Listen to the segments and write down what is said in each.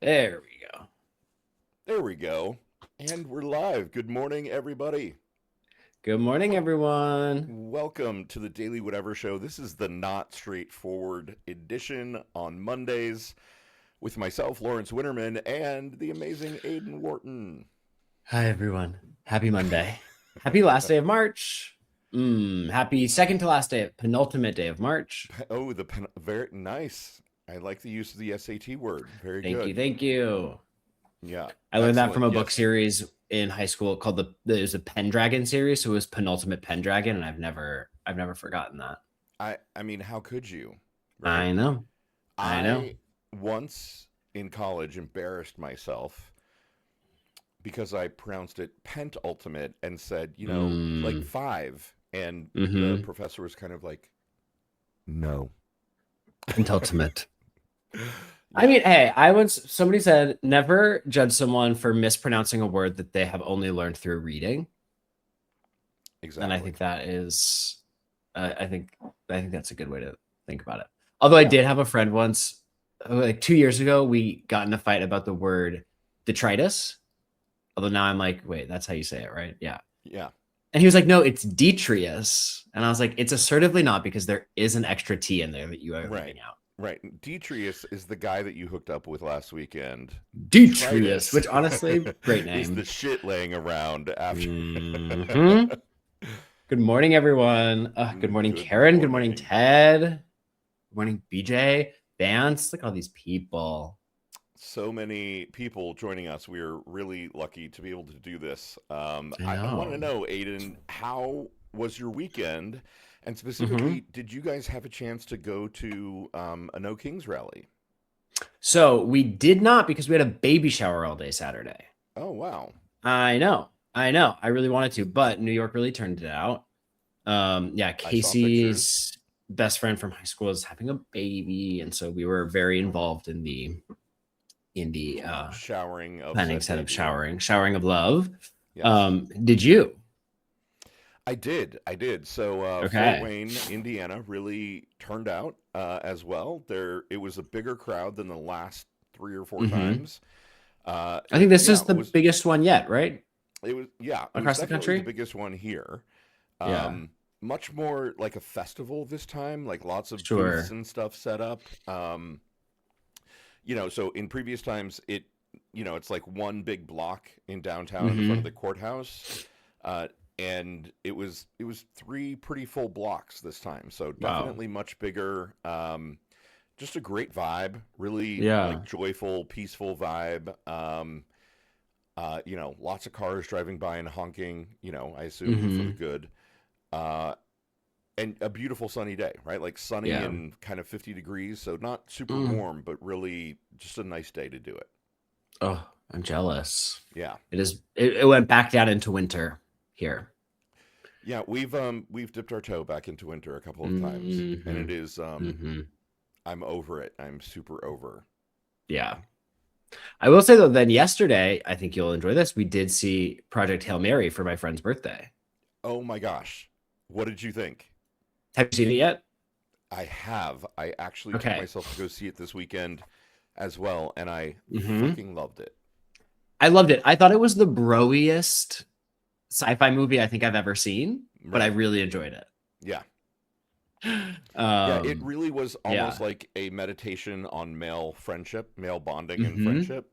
There we go. There we go. And we're live. Good morning, everybody. Good morning, everyone. Welcome to the Daily Whatever Show. This is the not straightforward edition on Mondays with myself, Lawrence Winnerman, and the amazing Aidan Wharton. Hi, everyone. Happy Monday. Happy last day of March. Happy second to last day, penultimate day of March. Oh, very nice. I like the use of the SAT word. Very Thank you. good. Thank you. Yeah. I learned that from Excellent. a book Yes. series in high school called it was a Pendragon series. So it was penultimate Pendragon. And I've never forgotten that. I mean, how could you? Right? I know. I once in college embarrassed myself because I pronounced it pentultimate and said, like five. And the professor was kind of like, no. Penultimate. Yeah. I mean, hey, somebody said never judge someone for mispronouncing a word that they have only learned through reading. Exactly. And I think that is, I think that's a good way to think about it. Although I did have a friend once, like 2 years ago, we got in a fight about the word detritus. Although now I'm like, wait, that's how you say it, right? Yeah. Yeah. And he was like, no, it's detrius. And I was like, it's assertively not because there is an extra T in there that you are leaving out. Right. Detrius is the guy that you hooked up with last weekend. Detrius, which honestly, great name. Is the shit laying around after. Good morning, everyone. Good morning, Karen. Good morning, Ted. Good morning, BJ. Vance. Look at all these people. So many people joining us. We're really lucky to be able to do this. I want to know, Aidan, how was your weekend? And specifically, did you guys have a chance to go to a No Kings rally? So we did not because we had a baby shower all day Saturday. Oh, wow. I know. I really wanted to, but New York really turned it out. Casey's best friend from high school is having a baby, and so we were very involved in the showering of planning set of showering of love. Yes. Did you? I did. So Fort Wayne, Indiana, really turned out as well. It was a bigger crowd than the last 3 or 4 times. I think this is the biggest one yet, right? It was across the country. The biggest one here. Much more like a festival this time. Like lots of booths and stuff set up. So in previous times, it's like one big block in downtown in front of the courthouse. And it was 3 pretty full blocks this time, so definitely much bigger. Just a great vibe, really like joyful, peaceful vibe. Lots of cars driving by and honking. I assume for the good. And a beautiful sunny day, right? Like sunny and kind of 50 degrees, so not super warm, but really just a nice day to do it. Oh, I'm jealous. Yeah, it is. It went back down into winter here. Yeah, we've dipped our toe back into winter a couple of times, and it is I'm over it. I'm super over. Yeah. I will say though, then yesterday, I think you'll enjoy this. We did see Project Hail Mary for my friend's birthday. Oh my gosh. What did you think? Have you seen it yet? I have. I actually took myself to go see it this weekend as well, and I fucking loved it. I loved it. I thought it was the broiest sci-fi movie I think I've ever seen, but I really enjoyed it. Yeah. It really was almost like a meditation on male friendship, male bonding and friendship.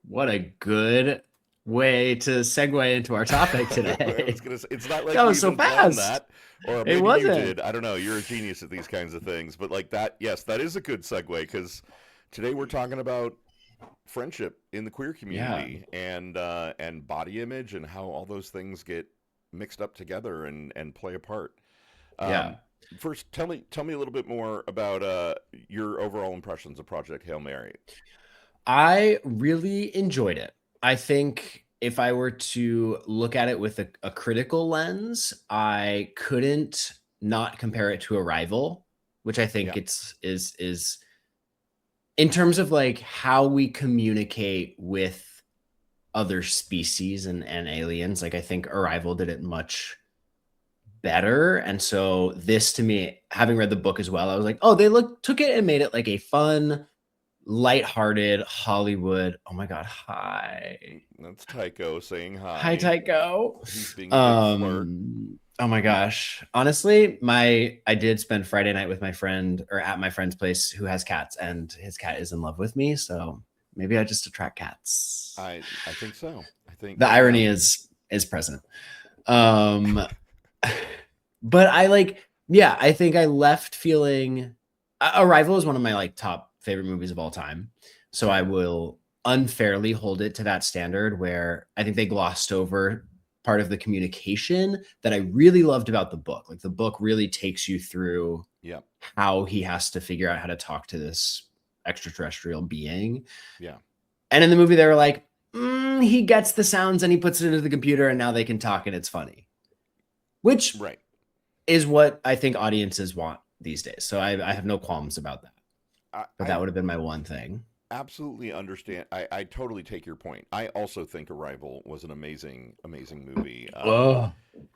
What a good way to segue into our topic today. It's not like that was so fast. That, or maybe you did. I don't know. You're a genius at these kinds of things, but like that, yes, that is a good segue because today we're talking about friendship in the queer community and body image and how all those things get mixed up together and play a part. First, tell me a little bit more about your overall impressions of Project Hail Mary. I really enjoyed it. I think if I were to look at it with a critical lens, I couldn't not compare it to Arrival, which I think is in terms of like how we communicate with other species and aliens. Like I think Arrival did it much better. And so this, to me, having read the book as well, I was like, oh, they took it and made it like a fun, lighthearted Hollywood. Oh my God. Hi. That's Tycho saying Hi, hi. Tycho. He's being a big flirt. Oh my gosh. Honestly, I did spend Friday night with my friend or at my friend's place who has cats, and his cat is in love with me. So maybe I just attract cats. I think so. I think The irony is present. Um, but yeah, I think I left feeling Arrival is one of my like top favorite movies of all time. So I will unfairly hold it to that standard where I think they glossed over part of the communication that I really loved about the book. Like the book really takes you through yeah. how he has to figure out how to talk to this extraterrestrial being. Yeah. And in the movie, they were like, he gets the sounds and he puts it into the computer and now they can talk and it's funny, which Right. is what I think audiences want these days. So I have no qualms about that. But that would have been my one thing. Absolutely understand. I totally take your point. I also think Arrival was an amazing, amazing movie.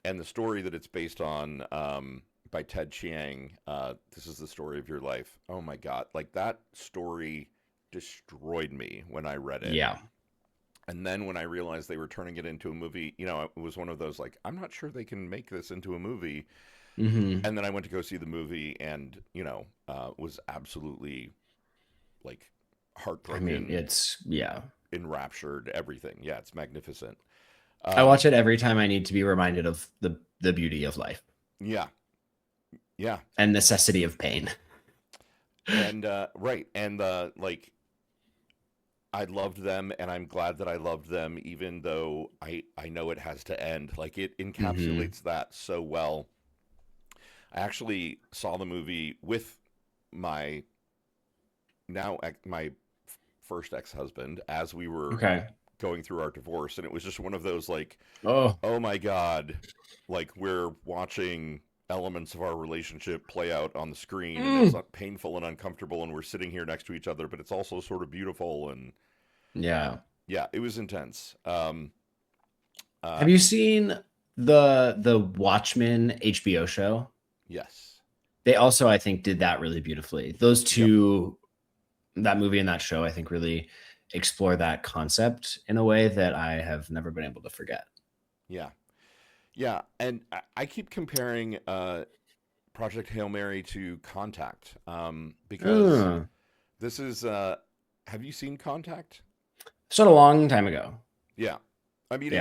And the story that it's based on by Ted Chiang, This Is the Story of Your Life. Oh my God. Like that story destroyed me when I read it. Yeah. And then when I realized they were turning it into a movie, it was one of those like, I'm not sure they can make this into a movie. Mm-hmm. And then I went to go see the movie and, was absolutely like heartbroken. I mean, it's, yeah. Enraptured, everything. Yeah, it's magnificent. I watch it every time I need to be reminded of the beauty of life. Yeah. Yeah. And necessity of pain. And, right. And, like, I loved them and I'm glad that I loved them, even though I know it has to end. Like, it encapsulates that so well. I actually saw the movie with my my first ex-husband as we were going through our divorce, and it was just one of those like, oh my God, like we're watching elements of our relationship play out on the screen, and it's not painful and uncomfortable, and we're sitting here next to each other, but it's also sort of beautiful, and yeah, it was intense. Have you seen the Watchmen HBO show? Yes. They also, I think, did that really beautifully. Those two, that movie and that show, I think really explore that concept in a way that I have never been able to forget. Yeah. Yeah. And I keep comparing Project Hail Mary to Contact because this is, have you seen Contact? Saw it a long time ago. Yeah. I mean,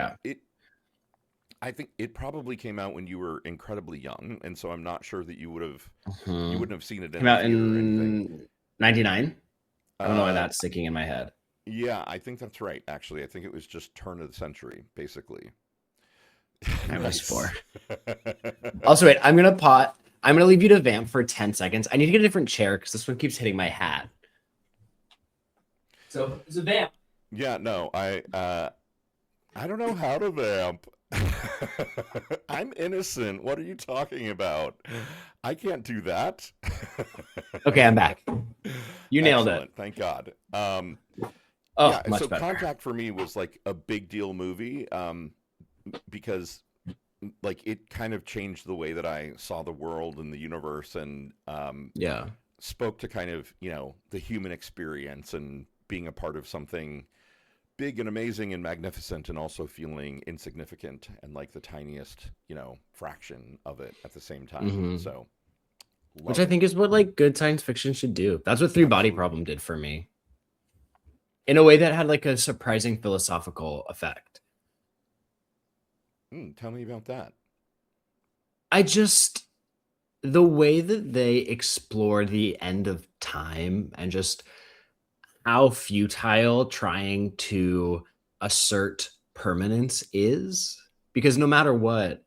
I think it probably came out when you were incredibly young, and so I'm not sure that you wouldn't have seen it in the theater or anything. 99. I don't know why that's sticking in my head. Yeah, I think that's right. Actually, I think it was just turn of the century, basically. I was 4. Also, wait, I'm gonna leave you to vamp for 10 seconds. I need to get a different chair because this one keeps hitting my hat. So it's a vamp. Yeah, no, I don't know how to vamp. I'm innocent. What are you talking about? I can't do that. Okay, I'm back. You nailed Excellent. it. Thank God. Yeah, so better. Contact for me was like a big deal movie because like it kind of changed the way that I saw the world and the universe, and spoke to kind of, the human experience and being a part of something big and amazing and magnificent, and also feeling insignificant and like the tiniest, fraction of it at the same time. So, which I think is what like good science fiction should do. That's what Three Body Problem did for me. In a way that had like a surprising philosophical effect. Tell me about that. The way that they explore the end of time and just how futile trying to assert permanence is, because no matter what,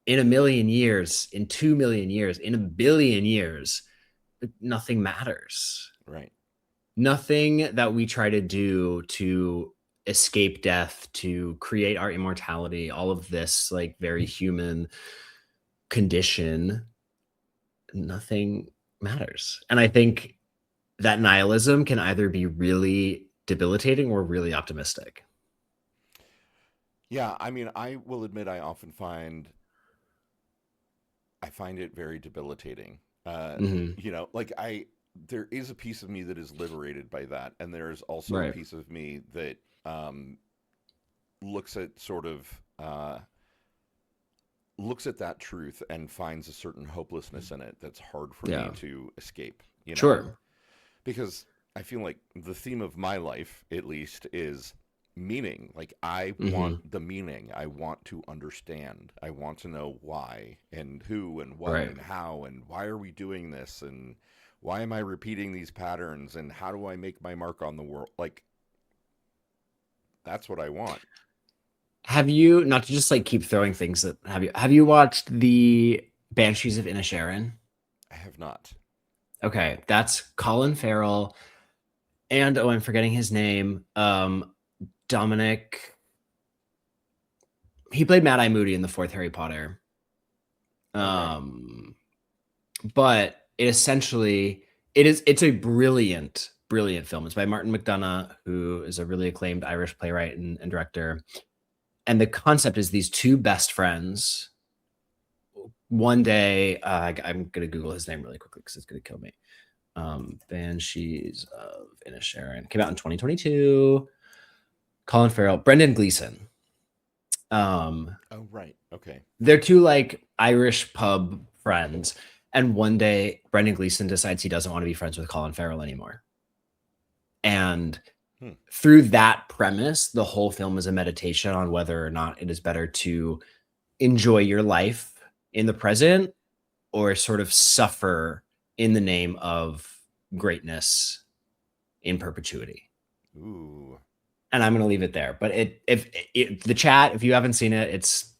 in 1,000,000 years, in 2,000,000 years, in 1,000,000,000 years, nothing matters. Right. Nothing that we try to do to escape death, to create our immortality, all of this like very human condition, nothing matters. And I think that nihilism can either be really debilitating or really optimistic. Yeah, I mean, I will admit I often find it very debilitating. Like there is a piece of me that is liberated by that, and there's also a Right. piece of me that looks at sort of looks at that truth and finds a certain hopelessness in it that's hard for me Yeah. to escape, you know? Sure. Because I feel like the theme of my life, at least, is meaning. Like, I Hmm. want the meaning. I want to understand. I want to know why and who and what Right. and how and why are we doing this and why am I repeating these patterns and how do I make my mark on the world? Like, that's what I want. Have you, not to just like keep throwing things that, have you watched the Banshees of Inisherin? I have not. Okay, that's Colin Farrell and I'm forgetting his name. Dominic. He played Mad Eye Moody in the fourth Harry Potter. Okay. But it's a brilliant, brilliant film. It's by Martin McDonagh, who is a really acclaimed Irish playwright and director. And the concept is these two best friends. One day, I'm gonna Google his name really quickly because it's gonna kill me. Banshees of Inisherin came out in 2022. Colin Farrell, Brendan Gleeson. Oh, right. Okay. They're two like Irish pub friends, and one day Brendan Gleeson decides he doesn't want to be friends with Colin Farrell anymore. And through that premise, the whole film is a meditation on whether or not it is better to enjoy your life in the present or sort of suffer in the name of greatness in perpetuity. Ooh. And I'm going to leave it there. But if the chat, if you haven't seen it,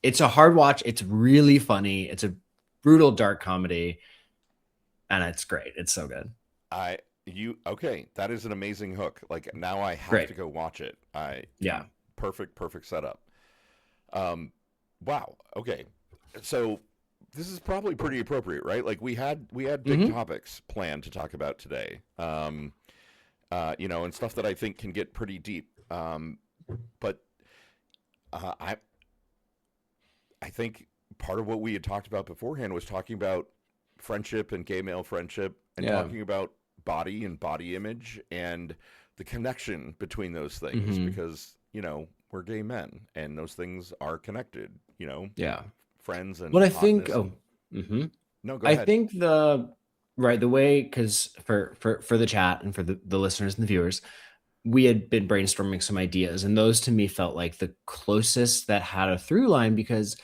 it's a hard watch. It's really funny. It's a brutal dark comedy, and it's great. It's so good. Okay, that is an amazing hook. Like, now I have Great. to go watch it. Yeah. Perfect setup. Wow. Okay. So this is probably pretty appropriate, right? Like, we had big topics planned to talk about today. And stuff that I think can get pretty deep. But I think part of what we had talked about beforehand was talking about friendship and gay male friendship and talking about body and body image and the connection between those things because, we're gay men and those things are connected, Yeah. friends and What I think, hotness. No, go I ahead. think the way, because for the chat and for the listeners and the viewers, we had been brainstorming some ideas, and those to me felt like the closest that had a through line, because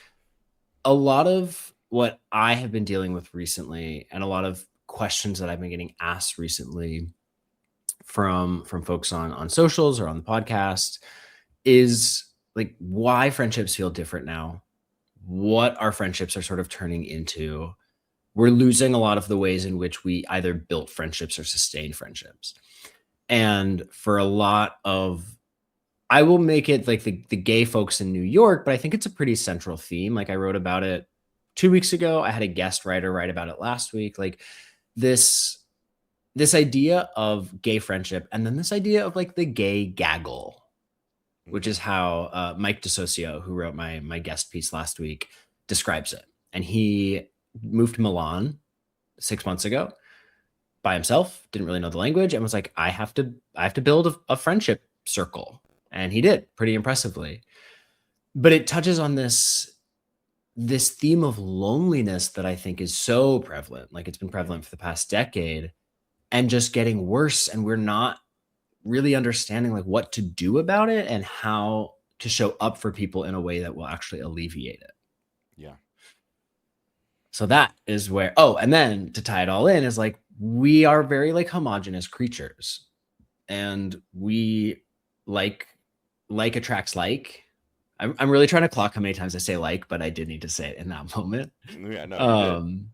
a lot of what I have been dealing with recently and a lot of questions that I've been getting asked recently from folks on socials or on the podcast is like why friendships feel different now, what our friendships are sort of turning into. We're losing a lot of the ways in which we either built friendships or sustained friendships. And for a lot of, I will make it like the gay folks in New York, but I think it's a pretty central theme. Like I wrote about it 2 weeks ago. I had a guest writer write about it last week. Like this idea of gay friendship, and then this idea of like the gay gaggle, which is how Mike DeSocio, who wrote my guest piece last week, describes it. And he moved to Milan 6 months ago by himself, didn't really know the language, and was like, I have to build a friendship circle. And he did pretty impressively. But it touches on this theme of loneliness that I think is so prevalent. Like it's been prevalent for the past decade and just getting worse. And we're not really understanding like what to do about it and how to show up for people in a way that will actually alleviate it. Yeah. So that is where, and then to tie it all in is like, we are very like homogenous creatures, and we like attracts like. I'm really trying to clock how many times I say like, but I did need to say it in that moment. Yeah, no, you did.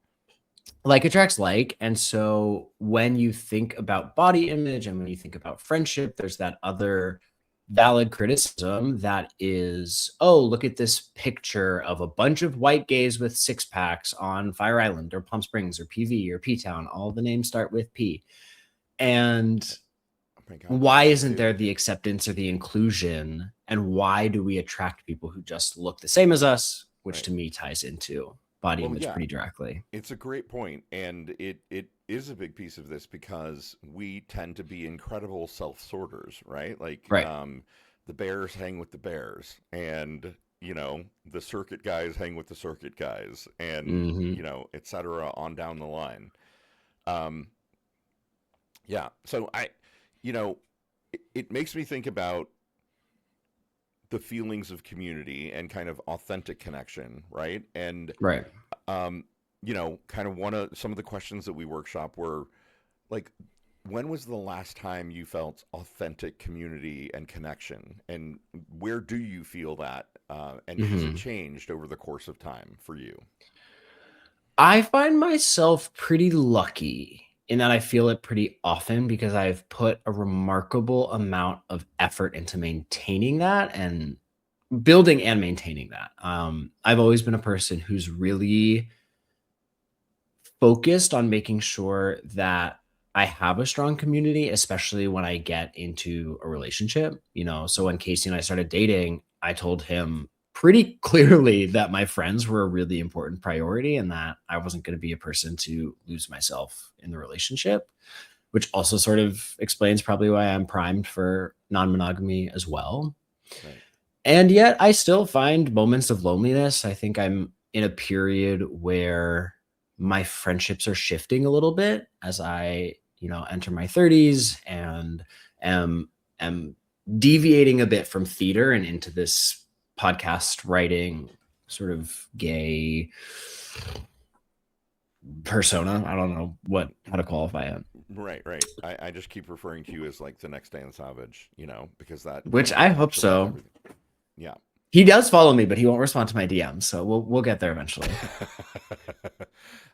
Like attracts like. And so when you think about body image and when you think about friendship, there's that other valid criticism that is, look at this picture of a bunch of white gays with six packs on Fire Island or Palm Springs or PV or P Town. All the names start with P. And why isn't there the acceptance or the inclusion? And why do we attract people who just look the same as us, which to me ties into body image pretty directly. It's a great point, and it is a big piece of this because we tend to be incredible self-sorters, right? Like, Right. the bears hang with the bears, and the circuit guys hang with the circuit guys, and Hmm. et cetera, on down the line. Um, yeah. So it makes me think about the feelings of community and kind of authentic connection, right? And Right. um, kind of some of the questions that we workshop were like, when was the last time you felt authentic community and connection, and where do you feel that? And has it Hmm. changed over the course of time for you? I find myself pretty lucky in that I feel it pretty often because I've put a remarkable amount of effort into maintaining that and building and maintaining that. I've always been a person who's really focused on making sure that I have a strong community, especially when I get into a relationship, So when Casey and I started dating, I told him pretty clearly that my friends were a really important priority and that I wasn't going to be a person to lose myself in the relationship, which also sort of explains probably why I'm primed for non monogamy as well. Right. And yet I still find moments of loneliness. I think I'm in a period where my friendships are shifting a little bit as I, enter my 30s and am am deviating a bit from theater and into this podcast writing sort of gay persona. I don't know how to qualify it. Right, right. I just keep referring to you as like the next Dan Savage, because that Which I pretty hope much sums so. everything. Yeah. He does follow me, but he won't respond to my DMs, so we'll get there eventually.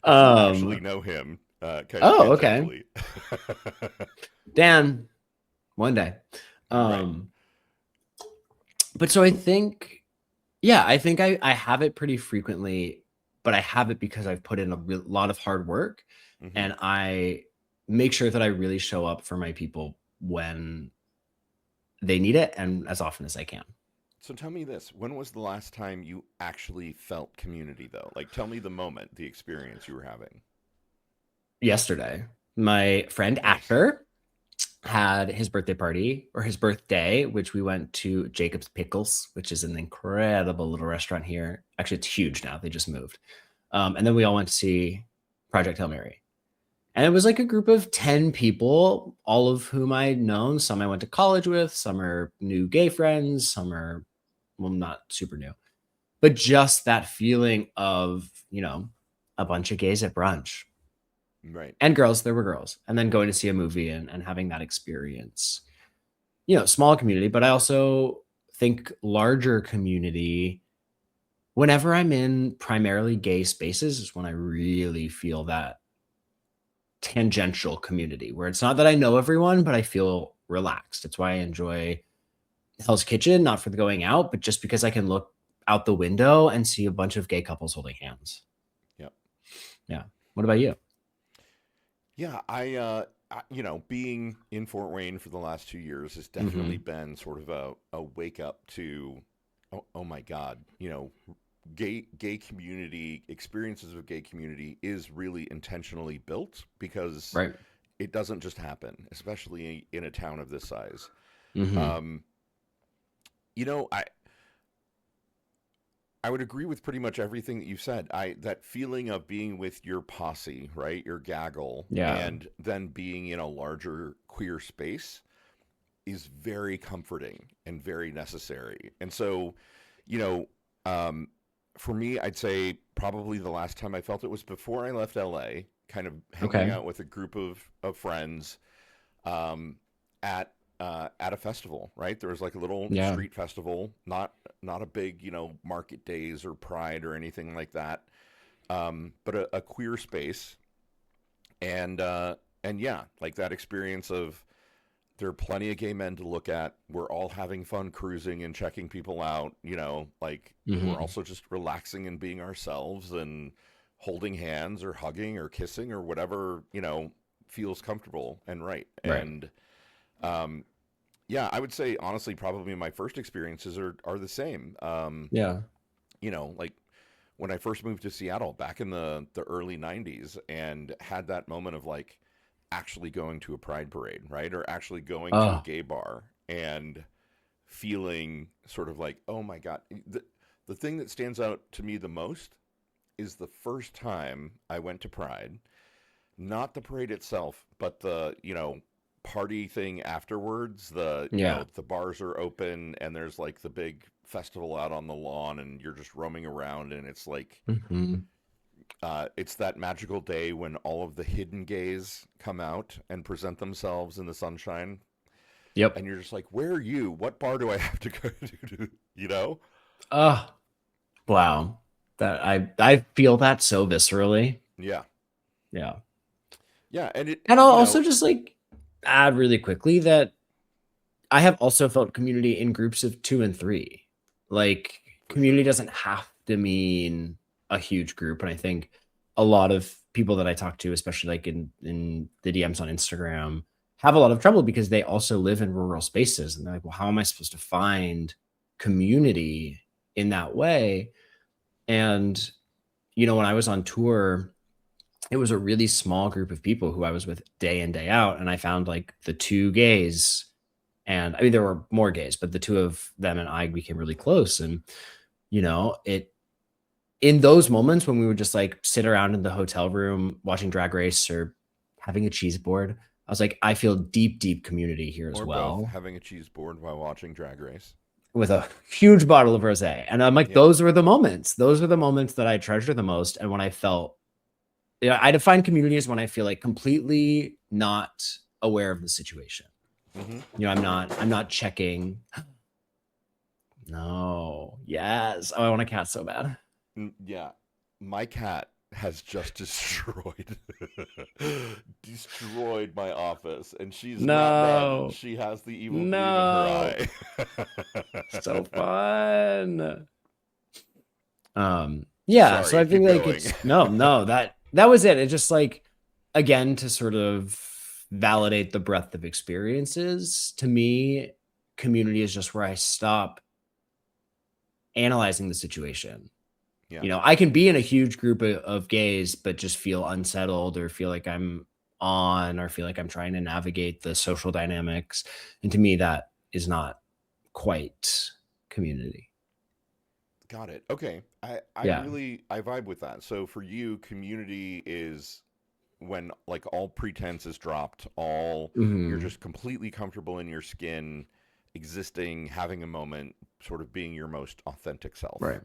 I do actually Um know him, kind of Oh, okay. tangentially. Dan, one day. Right. Um, but so I think, yeah, I think I have it pretty frequently, but I have it because I've put in a lot of hard work Hmm. and I make sure that I really show up for my people when they need it and as often as I can. So tell me this: when was the last time you actually felt community, though? Like, tell me the moment, the experience you were having. Yesterday, my friend Nice. Asher had his birthday party or his birthday, which we went to Jacob's Pickles, which is an incredible little restaurant here. Actually, it's huge now. They just moved. And then we all went to see Project Hail Mary. And it was like a group of 10 people, all of whom I'd known. Some I went to college with, some are new gay friends, some are, well, not super new. But just that feeling of, a bunch of gays at brunch Right. and girls, there were girls. And then going to see a movie and having that experience. Small community, but I also think larger community. Whenever I'm in primarily gay spaces is when I really feel that tangential community where it's not that I know everyone, but I feel relaxed. It's why I enjoy Hell's Kitchen, not for the going out, but just because I can look out the window and see a bunch of gay couples holding hands. Yep. Yeah. What about you? Yeah, being in Fort Wayne for the last 2 years has definitely Hmm. been sort of a wake up to, oh my God, gay community experiences of gay community is really intentionally built because Right. it doesn't just happen, especially in a town of this size. Hmm. Um, I would agree with pretty much everything that you said. That feeling of being with your posse, right, your gaggle, Yeah. and then being in a larger queer space is very comforting and very necessary. And so, you know, um, for me, I'd say probably the last time I felt it was before I left LA, kind of hanging Okay. out with a group of friends, um, at a festival. Right, there was like a little Yeah. street festival, not a big market days or Pride or anything like that, but a queer space, and yeah, like that experience of there are plenty of gay men to look at. We're all having fun cruising and checking people out. Like we're Hmm. also just relaxing and being ourselves and holding hands or hugging or kissing or whatever, feels comfortable and right. Right. And um, yeah, I would say honestly, probably my first experiences are the same. Yeah. Like when I first moved to Seattle back in the early 90s and had that moment of like actually going to a pride parade, right? Or actually going to a Oh, gay bar and feeling sort of like, oh my God. The thing that stands out to me the most is the first time I went to Pride, not the parade itself, but the, party thing afterwards. yeah. The bars are open and there's like the big festival out on the lawn and you're just roaming around and it's like, Hmm. it's that magical day when all of the hidden gays come out and present themselves in the sunshine. Yep. And you're just like, where are you? What bar do I have to go to? You know? Oh, wow. That I feel that so viscerally. Yeah. Yeah. Yeah. And And I'll also just like add really quickly that I have also felt community in groups of 2 and 3. Like, for sure. community doesn't have to mean a huge group, and I think a lot of people that I talk to, especially, like, in the DMs on Instagram, have a lot of trouble because they also live in rural spaces, and they're like, "Well, how am I supposed to find community in that way?" And, when I was on tour, it was a really small group of people who I was with day in, day out, and I found, like, the 2 gays, and I mean, there were more gays, but the 2 of them and I became really close, and, it in those moments when we would just, like, sit around in the hotel room watching Drag Race or having a cheese board, I was like, "I feel deep, deep community here as Or both, well," having a cheese board while watching Drag Race. with a huge bottle of rosé, and I'm like, Yeah. those were the moments. Those are the moments that I treasure the most, and when I felt I define community as when I feel, like, completely not aware of the situation. Hmm. I'm not checking. No. Yes. Oh, I want a cat so bad. Yeah. My cat has just destroyed destroyed my office and she's not done. No. She has the evil gleam in her No. eye. So fun. Yeah, so Sorry, I think keep like going. it's no, that was it. It's just like again to sort of validate the breadth of experiences. To me, community is just where I stop analyzing the situation. Yeah. I can be in a huge group of gays, but just feel unsettled or feel like I'm on or feel like I'm trying to navigate the social dynamics. And to me, that is not quite community. Got it. Okay. I Yeah. really I vibe with that. So for you, community is when like all pretense is dropped, all you're Mhm. just completely comfortable in your skin, existing, having a moment, sort of being your most authentic self. Right.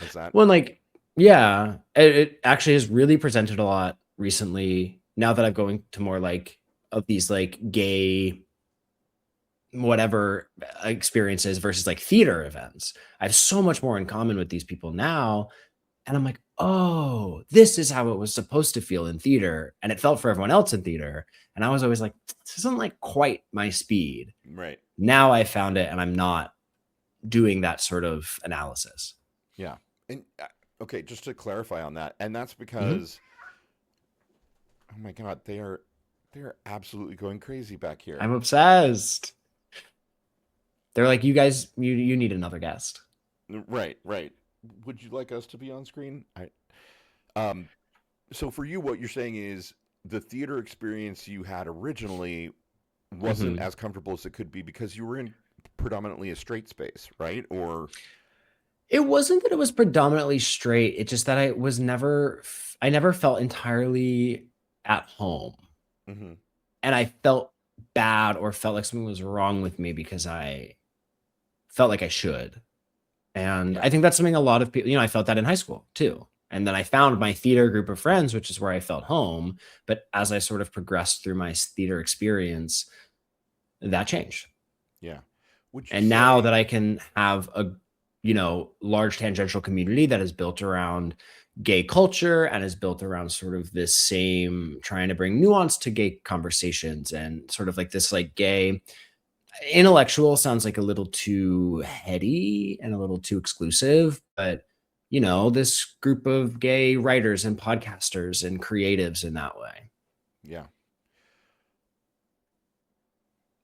Is that Well, and, like, yeah, it actually has really presented a lot recently now that I'm going to more like of these like gay whatever experiences versus like theater events. I have so much more in common with these people now. And I'm like, oh, this is how it was supposed to feel in theater. And it felt for everyone else in theater. And I was always like, this isn't like quite my speed. right? Now I found it and I'm not doing that sort of analysis. Yeah. And okay, just to clarify on that, and that's Mhm. because oh my god, they are absolutely going crazy back here. I'm obsessed. They're like, you guys, you need another guest. Right, right. Would you like us to be on screen? Um so for you what you're saying is the theater experience you had originally wasn't Mhm. as comfortable as it could be because you were in predominantly a straight space, right? Or It wasn't that it was predominantly straight, it's just that I never felt entirely at home, mhm, and I felt bad or felt like something was wrong with me because I felt like I should, and yeah, I think that's something a lot of people I felt that in high school too, and then I found my theater group of friends, which is where I felt home, but as I sort of progressed through my theater experience, that changed. yeah. Would you And now that say I can have a, large tangential community that is built around gay culture and is built around sort of this same trying to bring nuance to gay conversations and sort of like this like gay intellectual sounds like a little too heady and a little too exclusive, but this group of gay writers and podcasters and creatives in that way. yeah.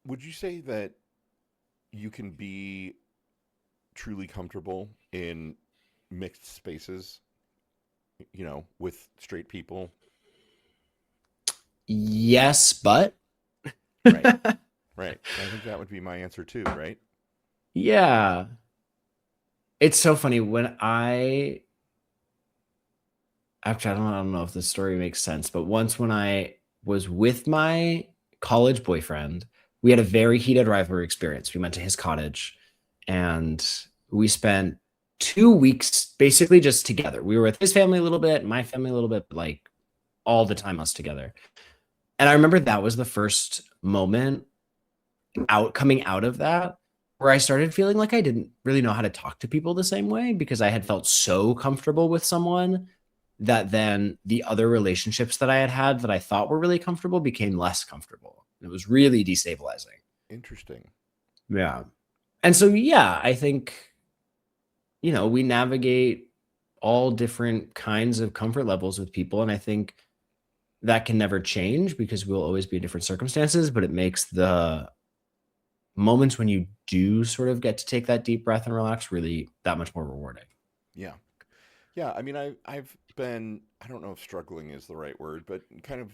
Would you say that you can be truly comfortable in mixed spaces? with straight people? Yes, but Right. Right. I think that would be my answer too, right? yeah. It's so funny when actually, I don't know if this story makes sense, but once when I was with my college boyfriend, we had a very heated rivalry experience. We went to his cottage and we spent 2 weeks basically just together. We were with his family a little bit, my family a little bit, but like all the time us together. And I remember that was the first moment coming out of that where I started feeling like I didn't really know how to talk to people the same way because I had felt so comfortable with someone that then the other relationships that I had had that I thought were really comfortable became less comfortable. It was really destabilizing. Interesting. Yeah. And so, yeah, I think, we navigate all different kinds of comfort levels with people. And I think that can never change because we'll always be in different circumstances, but it makes the moments when you do sort of get to take that deep breath and relax really that much more rewarding. Yeah. Yeah, I mean, I've been, I don't know if struggling is the right word, but kind of,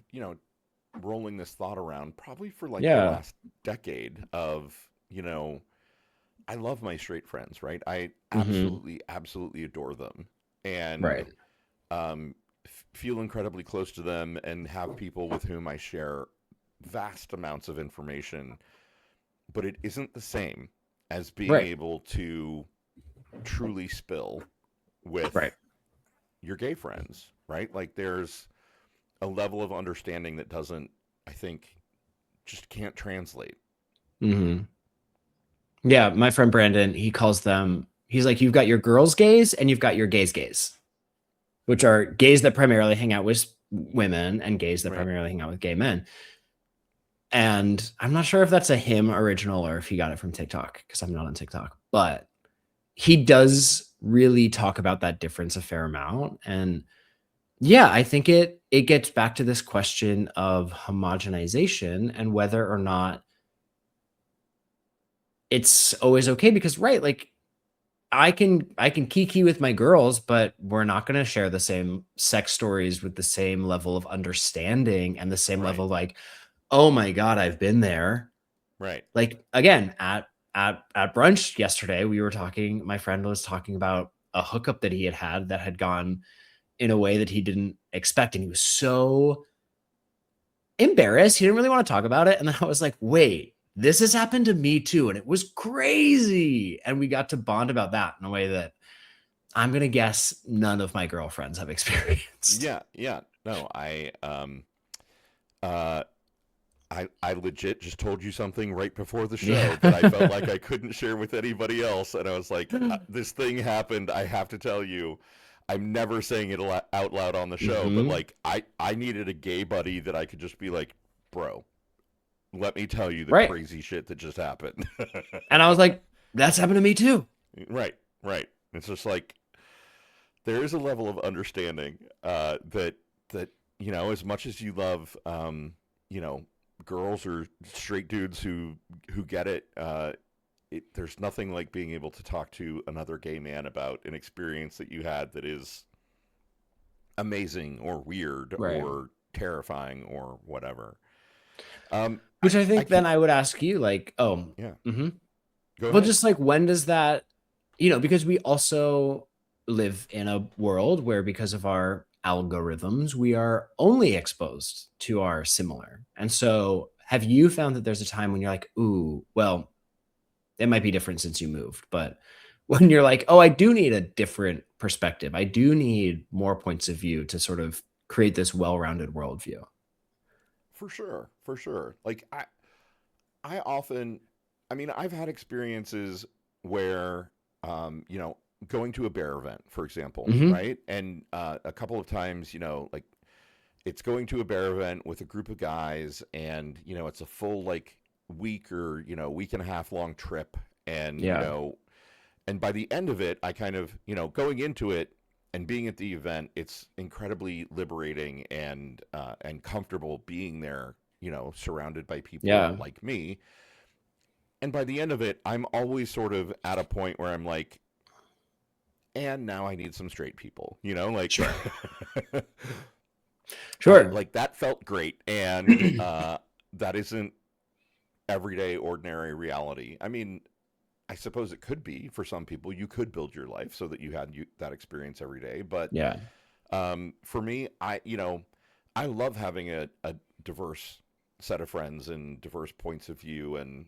rolling this thought around probably for like the Yeah. last decade of, I love my straight friends, right? I Hmm. absolutely, absolutely adore them and Right. feel incredibly close to them and have people with whom I share vast amounts of information, but it isn't the same as being Right. able to truly spill Right. with your gay friends, right? Like there's a level of understanding that doesn't, I think, just can't translate. Hmm. Yeah. My friend Brandon, he's like, you've got your girls' gays and you've got your gays, which are gays that primarily hang out with women and gays that Right. primarily hang out with gay men. And I'm not sure if that's a him original or if he got it from TikTok because I'm not on TikTok, but he does really talk about that difference a fair amount. And yeah, I think it gets back to this question of homogenization and whether or not it's always okay because right, like I can kiki with my girls, but we're not going to share the same sex stories with the same level of understanding and the same Right. level of like, oh my god, I've been there. Right. Like again, at brunch yesterday, my friend was talking about a hookup that he had that had gone in a way that he didn't expect and he was so embarrassed. He didn't really want to talk about it. And then I was like, wait, this has happened to me too. And it was crazy. And we got to bond about that in a way that I'm going to guess none of my girlfriends have experienced. Yeah. Yeah. No, uh, I legit just told you something right before the show Yeah. that I felt like I couldn't share with anybody else. And I was like, this thing happened. I have to tell you. I'm never saying it out loud on the show, but Hmm. like, I needed a gay buddy that I could just be like, bro, let me tell you the Right. crazy shit that just happened. And I was like, that's happened to me too. Right, right. It's just like there is a level of understanding that as much as you love you know girls or straight dudes who get it, there's nothing like being able to talk to another gay man about an experience that you had that is amazing or weird Right. or terrifying or whatever. Um, Which I I think then keep I would ask you, like, oh, yeah. hmm, Go well, ahead. just like when does that, because we also live in a world where because of our algorithms, we are only exposed to our similar. And so have you found that there's a time when you're like, ooh, well, it might be different since you moved, but when you're like, oh, I do need a different perspective. I do need more points of view to sort of create this well-rounded worldview. For sure, for sure. Like I often, I mean, I've had experiences where, going to a bear event, for example, Hmm. right? And a couple of times, like it's going to a bear event with a group of guys, and it's a full like week or week and a half long trip, and Yeah. and by the end of it, I kind of going into it and being at the event, it's incredibly liberating and comfortable being there, surrounded by people Yeah. like me. And by the end of it, I'm always sort of at a point where I'm like, and now I need some straight people, you know, like Sure. I Sure. like that felt great, and that isn't everyday ordinary reality. I mean, I suppose it could be for some people. You could build your life so that you had that experience every day, but Yeah. for me, I love having a diverse set of friends and diverse points of view, and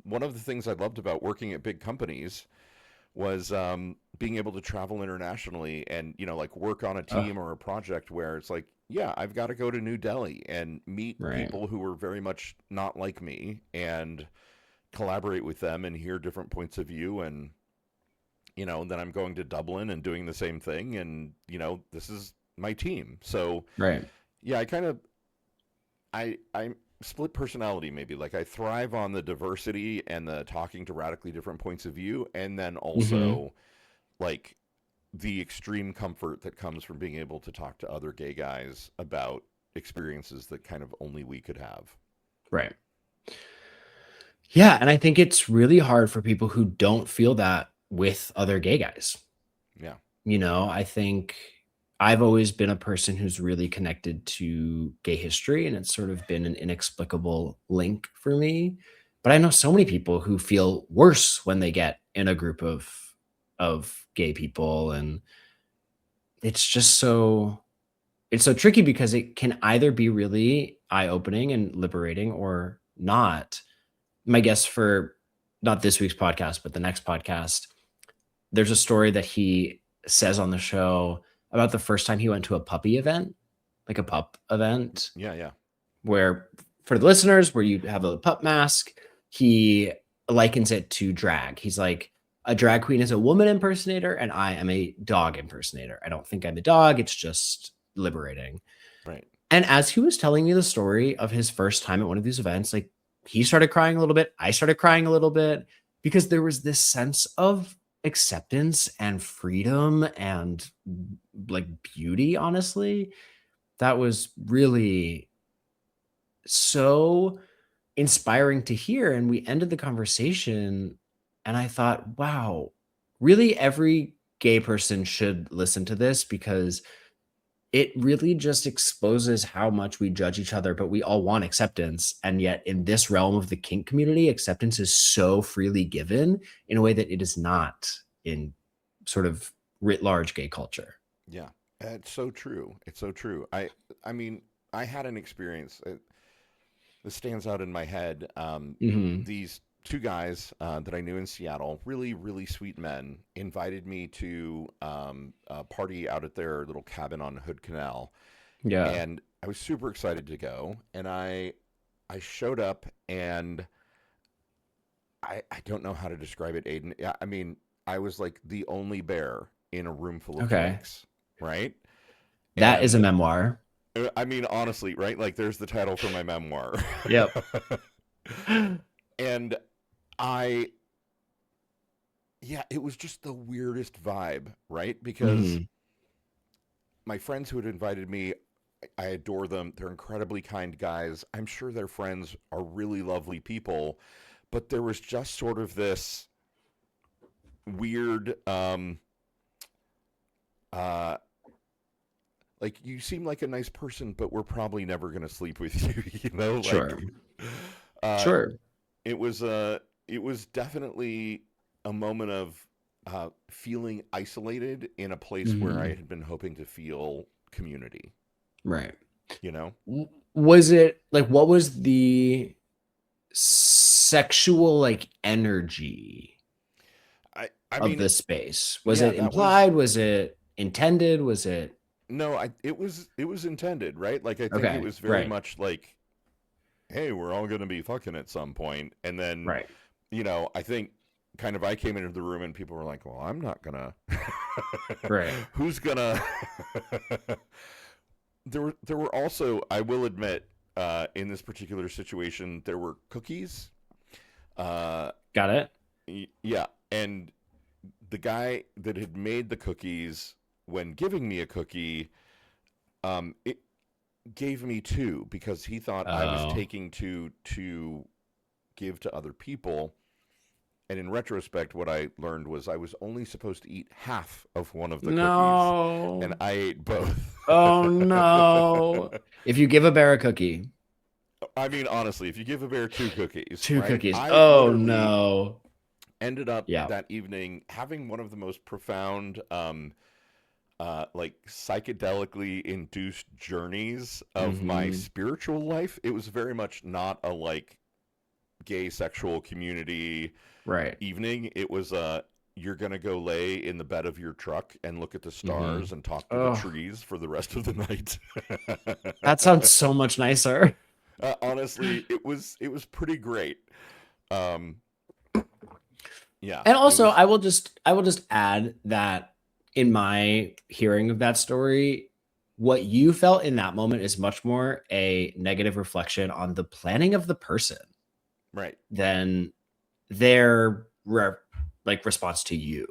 one of the things I loved about working at big companies was being able to travel internationally and like work on a Oh, team or a project where it's like, yeah, I've got to go to New Delhi and meet right. people who are very much not like me and collaborate with them and hear different points of view. And then I'm going to Dublin and doing the same thing, and this is my team. So Right. yeah, I'm split personality, maybe. Like, I thrive on the diversity and the talking to radically different points of view, and then Hmm. also like the extreme comfort that comes from being able to talk to other gay guys about experiences that kind of only we could have. Right. Yeah, and I think it's really hard for people who don't feel that with other gay guys. Yeah. I think I've always been a person who's really connected to gay history, and it's sort of been an inexplicable link for me. But I know so many people who feel worse when they get in a group of gay people, and it's just it's so tricky because it can either be really eye-opening and liberating or not. My guess for not this week's podcast, but the next podcast, there's a story that he says on the show about the first time he went to a puppy event, like a pup event, Yeah, yeah. where for the listeners, where you have a pup mask, he likens it to drag. He's like, a drag queen is a woman impersonator, and I am a dog impersonator. I don't think I'm a dog. It's just liberating. Right. And as he was telling me the story of his first time at one of these events, like he started crying a little bit. I started crying a little bit because there was this sense of acceptance and freedom and like beauty, honestly, that was really so inspiring to hear. And we ended the conversation, and I thought, wow, really every gay person should listen to this because it really just exposes how much we judge each other, but we all want acceptance. And yet, in this realm of the kink community, acceptance is so freely given in a way that it is not in sort of writ large gay culture. Yeah. It's so true. It's so true. I mean, I had an experience that stands out in my head. Hmm. These two guys that I knew in Seattle, really, really sweet men, invited me to a party out at their little cabin on Hood Canal, Yeah. and I was super excited to go. And I showed up, and I don't know how to describe it, Aidan. Yeah, I mean, I was like the only bear in a room full of Okay. drinks, right? That is a And memoir. I mean, honestly, right? Like, there's the title for my memoir. Yep. And I, yeah, it was just the weirdest vibe, right? Because Hmm. my friends who had invited me, I adore them. They're incredibly kind guys. I'm sure their friends are really lovely people, but there was just sort of this weird, uh, like, you seem like a nice person, but we're probably never going to sleep with you, like, Sure. uh, Sure. it was definitely a moment of feeling isolated in a place where I Hmm. had been hoping to feel community. Right. You know, Was it like, what was the sexual like energy I of mean, the space? Was yeah, it that was implied? Was it intended? Was it no, it was intended, right? Like, I think it okay? was very Right. much like, hey, we're all going to be fucking at some point, and then Right. I think kind of I came into the room and people were like, well, I'm not gonna. Right. Who's gonna? There were also, I will admit, in this particular situation, there were cookies. Uh, Got it. yeah, and the guy that had made the cookies, when giving me a cookie, it gave me two because he thought I was Oh, taking two to give to other people. And in retrospect, what I learned was I was only supposed to eat half of one of the cookies, and No. I ate both. Oh no. If you give a bear a cookie, I mean, honestly, if you give a bear two cookies, two right? cookies. I Oh literally no. ended up Yeah. that evening having one of the most profound, like psychedelically induced journeys of my Mm-hmm. spiritual life. It was very much not a like gay sexual community Right. evening. It was you're gonna go lay in the bed of your truck and look at the Mm-hmm. stars and talk to the Oh, trees for the rest of the night. that sounds so much nicer. Honestly, it was pretty great. Um, yeah, And it also, was I will just add that in my hearing of that story, what you felt in that moment is much more a negative reflection on the planning of the person right. than their like response to you,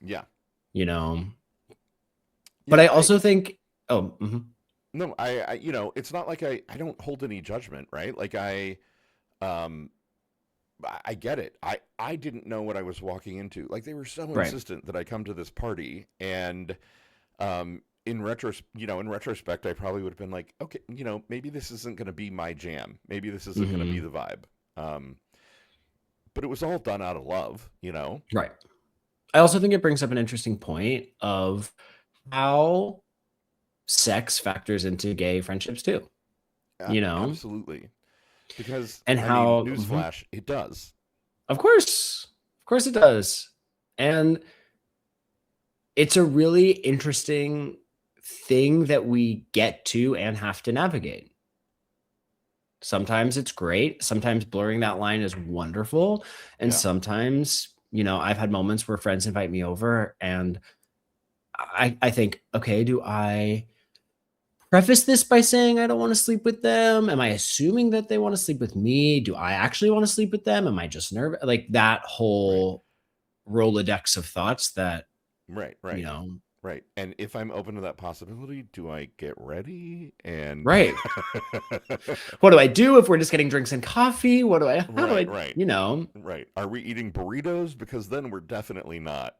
Yeah, you know. But yeah. I I also think, oh, mhm. no, it's not like I don't hold any judgment, right? Like um, I get it. I didn't know what I was walking into. Like they were so Right. insistent that I come to this party, and in retrospect, I probably would have been like, okay, maybe this isn't going to be my jam. Maybe this isn't going to be Hmm. the vibe. Um, but it was all done out of love. Right. I also think it brings up an interesting point of how sex factors into gay friendships too, you know, Absolutely. Because and I mean, how, mhm. newsflash, it does. Of course it does. And it's a really interesting thing that we get to and have to navigate. Sometimes it's great. Sometimes blurring that line is wonderful. And Yeah. sometimes, I've had moments where friends invite me over and I think, okay, do I preface this by saying I don't want to sleep with them? Am I assuming that they want to sleep with me? Do I actually want to sleep with them? Am I just nervous? Like that Right. whole Rolodex of thoughts that, Right. you Right. know, Right. And if I'm open to that possibility, do I get ready? And right. What do I do if we're just getting drinks and coffee? How do right, I, right, right. Are we eating burritos? Because then we're definitely not.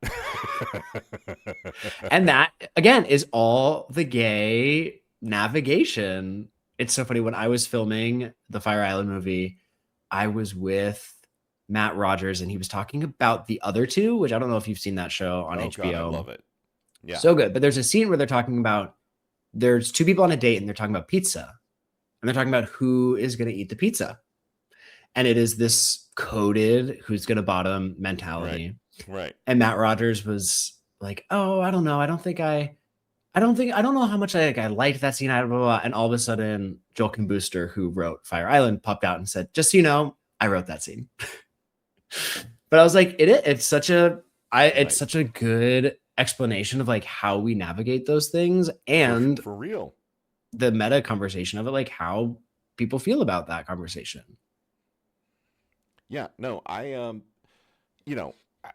and that again is all the gay navigation. It's so funny. When I was filming the Fire Island movie, I was with Matt Rogers and he was talking about the other two, which I don't know if you've seen that show on Oh God, I HBO. love it. Yeah. So good. But there's a scene where they're talking about there's two people on a date and they're talking about pizza. And they're talking about who is going to eat the pizza. And it is this coded who's going to bottom Right. mentality. Right. And Matt Rogers was like, "Oh, I don't know. I don't know how much I liked that scene." Blah, blah, blah. And all of a sudden, Joel Kim Booster, who wrote Fire Island, popped out and said, "Just so you know, I wrote that scene." But I was like, it's Right. such a good explanation of like how we navigate those things and For real. the meta conversation of it, like how people feel about that conversation. Yeah. No, you know, I,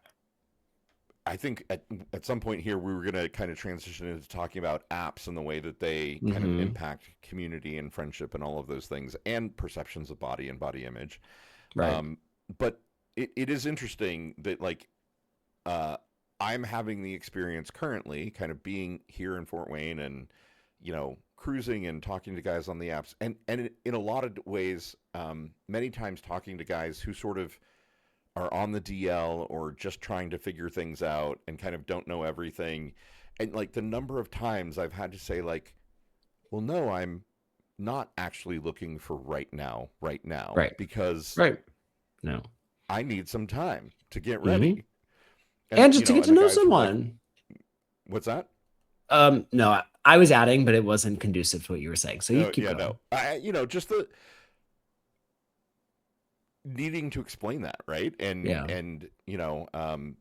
I think at some point here we were going to kind of transition into talking about apps and the way that they kind of Hmm. impact community and friendship and all of those things and perceptions of body and body image. Right. Um, but it is interesting that like uh, I'm having the experience currently, kind of being here in Fort Wayne and cruising and talking to guys on the apps, and in a lot of ways, many times talking to guys who sort of are on the DL or just trying to figure things out and kind of don't know everything, and like the number of times I've had to say like, well, no, I'm not actually looking for right now, Right. because Right. No. I need some time to get Hmm. ready. And And just to get to the know guys were like, someone. "What's that?" No, I was adding, but it wasn't conducive to what you were saying. So you Oh, keep yeah, no. going. Just the needing to explain that, right? Yeah. And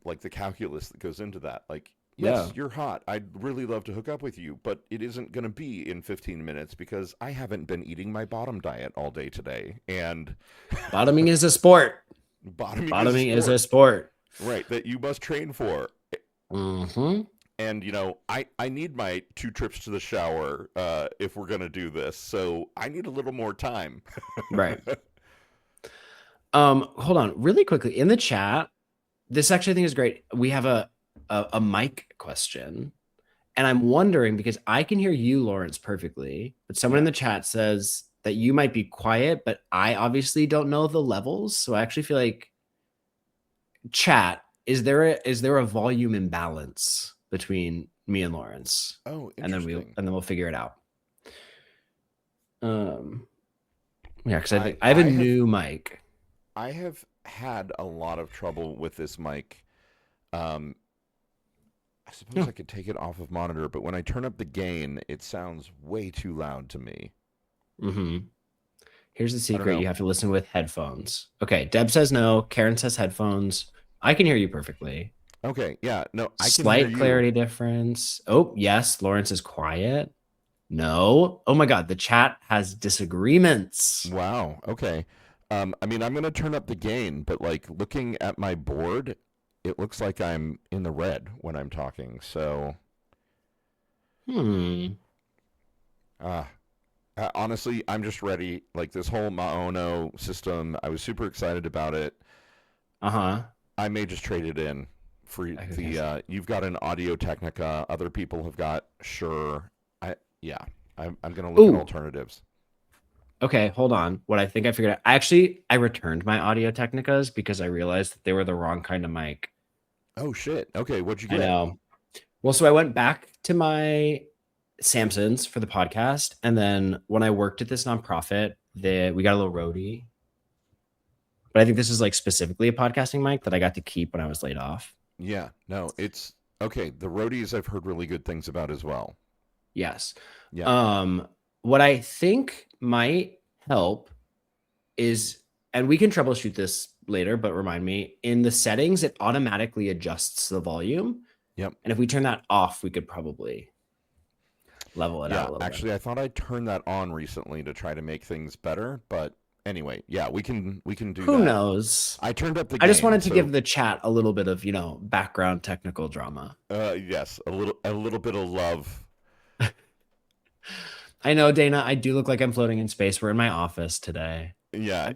like the calculus that goes into that. Like, Yeah. yes, you're hot. I'd really love to hook up with you, but it isn't going to be in 15 minutes because I haven't been eating my bottom diet all day today. And Bottoming is a sport. bottoming is a Bottoming is a sport, sport. right? That you must train for. Hmm. And I need my 2 trips to the shower if we're gonna do this. So I need a little more time. Right. Hold on really quickly in the chat. this actually I think is great. We have a mic question, and I'm wondering because I can hear you, Lawrence, perfectly, but someone in the chat says that you might be quiet, but I obviously don't know the levels, so I actually feel like chat. Is there a volume imbalance between me and Lawrence? Oh, and interesting. then we'll figure it out. Yeah, because I have a new mic. I have had a lot of trouble with this mic. I suppose I could take it off of monitor, but when I turn up the gain, it sounds way too loud to me. Here's the secret. You have to listen with headphones. Okay, Deb says no. Karen says headphones. I can hear you perfectly. Okay, yeah, no, I can Slight hear you. clarity difference. Oh, yes, Lawrence is quiet. No. Oh my God, the chat has disagreements. Wow, okay. I mean, I'm going to turn up the gain, but like looking at my board, it looks like I'm in the red when I'm talking, so. Honestly, I'm just ready. Like this whole Maono system, I was super excited about it. I may just trade it in for the. You've got an Audio Technica. Other people have got Shure. I'm gonna look at alternatives. Okay, hold on. What I think I figured out. I returned my Audio Technicas because I realized that they were the wrong kind of mic. Oh shit. Okay, what'd you get? I know. Well, so I went back to my Samsons for the podcast, and then when I worked at this nonprofit, we got a little roadie. But I think this is like specifically a podcasting mic that I got to keep when I was laid off. Yeah, no, it's okay. The roadies I've heard really good things about as well. Yes. Yeah. What I think might help is, and we can troubleshoot this later, but remind me, in the settings, it automatically adjusts the volume. Yep. And if we turn that off, we could probably level it out a little actually, bit. I thought I turned that on recently to try to make things better, but anyway, yeah, we can do Who that. knows? I turned up the I just wanted to give the chat a little bit of, background technical drama. Yes, a little bit of love. I know, Dana, I do look like I'm floating in space. We're in my office today. Yeah.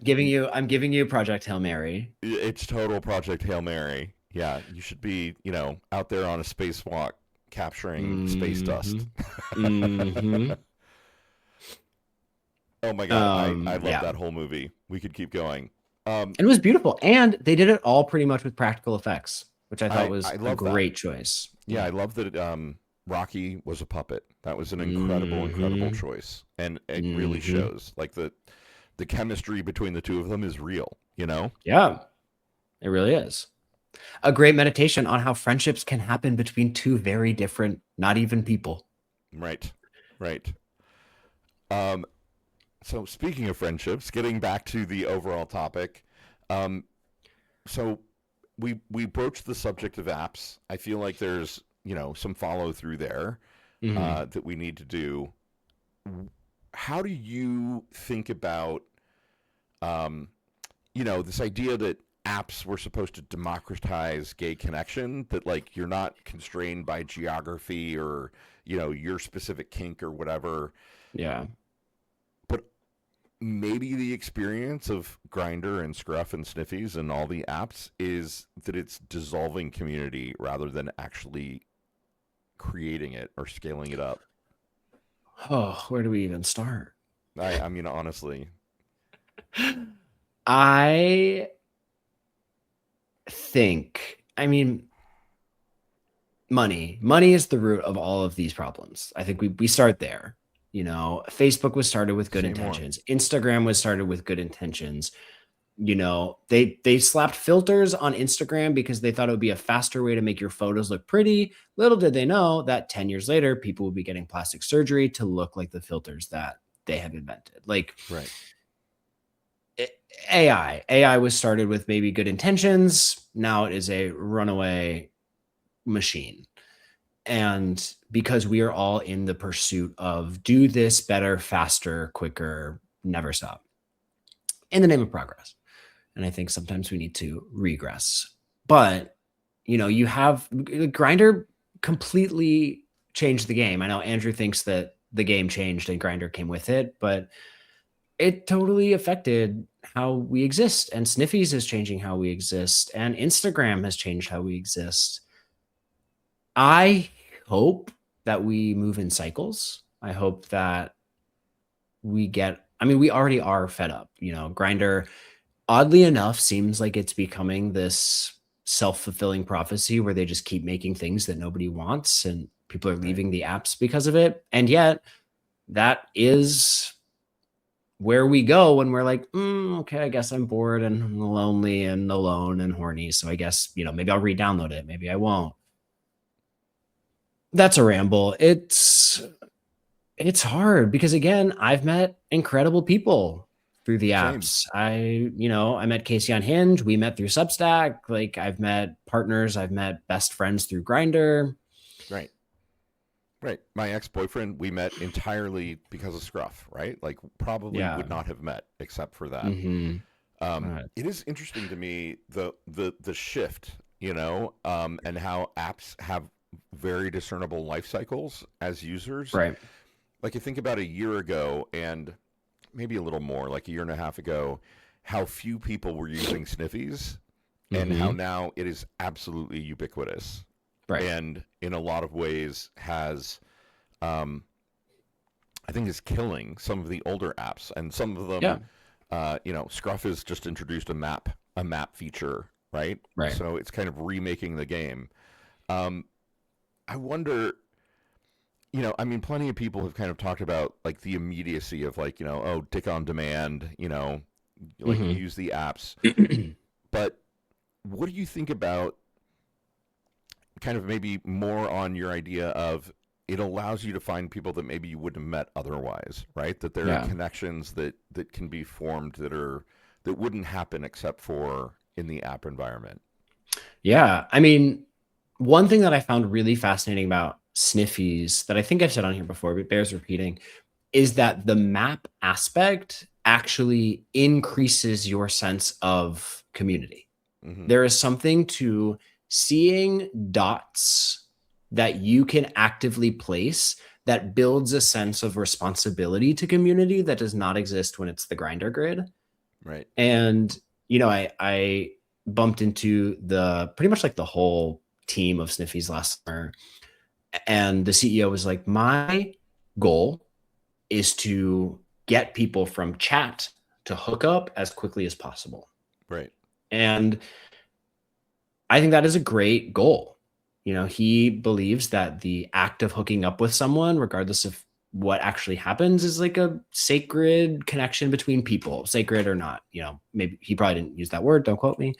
I'm giving you Project Hail Mary. It's total Project Hail Mary. Yeah, you should be, out there on a spacewalk capturing space dust. Oh my God, I love that whole movie. We could keep going. It was beautiful, and they did it all pretty much with practical effects, which I thought was a great choice. Yeah, I love that Rocky was a puppet. That was an incredible choice, and it really shows. Like the chemistry between the two of them is real. Yeah, it really is. A great meditation on how friendships can happen between two very different, not even people. Right. So speaking of friendships, getting back to the overall topic, so we broached the subject of apps. I feel like there's some follow through there that we need to do. How do you think about this idea that apps were supposed to democratize gay connection, that like you're not constrained by geography or your specific kink or whatever? Yeah. But maybe the experience of Grindr and Scruff and Sniffies and all the apps is that it's dissolving community rather than actually creating it or scaling it up. Oh, where do we even start? I mean, honestly. I think, money is the root of all of these problems. I think we start there. Facebook was started with good intentions. Instagram was started with good intentions. They slapped filters on Instagram because they thought it would be a faster way to make your photos look pretty. Little did they know that 10 years later, people would be getting plastic surgery to look like the filters that they have invented. Like, right. AI was started with maybe good intentions. Now it is a runaway machine. And because we are all in the pursuit of do this better, faster, quicker, never stop in the name of progress. And I think sometimes we need to regress. But, you have Grindr completely changed the game. I know Andrew thinks that the game changed and Grindr came with it, but it totally affected how we exist, and Sniffies is changing how we exist, and Instagram has changed how we exist. I hope that we move in cycles. I hope that we get, I mean, we already are fed up. Grindr, oddly enough, seems like it's becoming this self-fulfilling prophecy where they just keep making things that nobody wants and people are leaving the apps because of it. And yet that is where we go when we're like, okay, I guess I'm bored and lonely and alone and horny. So I guess, maybe I'll re-download it. Maybe I won't. That's a ramble. It's hard because, again, I've met incredible people through the Same. apps. I met Casey on Hinge. We met through Substack. Like, I've met partners. I've met best friends through Grindr. Right. Right. My ex-boyfriend, we met entirely because of Scruff, right? Like, probably would not have met except for that. It is interesting to me the shift, and how apps have very discernible life cycles as users. Right. Like, you think about a year ago and maybe a little more, like a year and a half ago, how few people were using Sniffies and how now it is absolutely ubiquitous. Right. And in a lot of ways has, I think, is killing some of the older apps, and some of them, Scruff has just introduced a map feature, right? Right. So it's kind of remaking the game. I wonder, I mean, plenty of people have kind of talked about like the immediacy of like, oh, dick on demand, like use the apps. But what do you think about kind of maybe more on your idea of it allows you to find people that maybe you wouldn't have met otherwise, right? That there are connections that can be formed that wouldn't happen except for in the app environment. Yeah. I mean, one thing that I found really fascinating about Sniffies that I think I've said on here before, but bears repeating, is that the map aspect actually increases your sense of community. There is something to seeing dots that you can actively place that builds a sense of responsibility to community that does not exist when it's the Grindr grid. Right. And, I bumped into pretty much like the whole team of Sniffies last summer. And the CEO was like, my goal is to get people from chat to hook up as quickly as possible. Right. And I think that is a great goal. He believes that the act of hooking up with someone, regardless of what actually happens, is like a sacred connection between people, sacred or not. Maybe he probably didn't use that word. Don't quote me.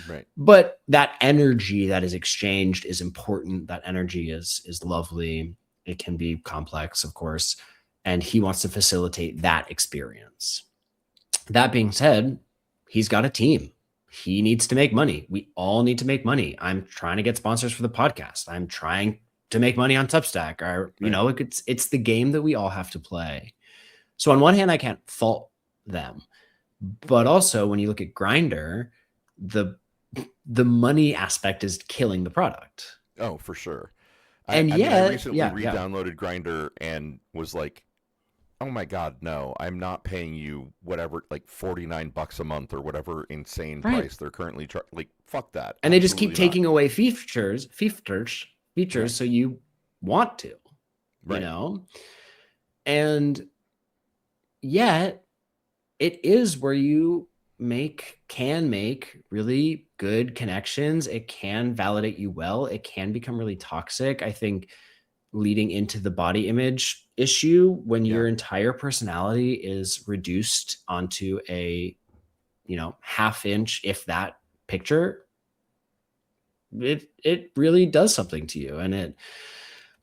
Right. But that energy that is exchanged is important. That energy is lovely. It can be complex, of course. And he wants to facilitate that experience. That being said, he's got a team. He needs to make money. We all need to make money. I'm trying to get sponsors for the podcast. I'm trying to make money on Substack. Or, it's the game that we all have to play. So on one hand, I can't fault them. But also when you look at Grindr, the money aspect is killing the product. Oh, for sure. I recently re-downloaded Grindr and was like, oh my God, no, I'm not paying you whatever, like $49 a month or whatever insane price they're currently charging. Like, fuck that. And they just keep taking away features, so you want to, and yet it is where you can make really good connections. It can validate you well. It can become really toxic. I think leading into the body image issue, when your entire personality is reduced onto a, half inch, if that, picture, it really does something to you. And it,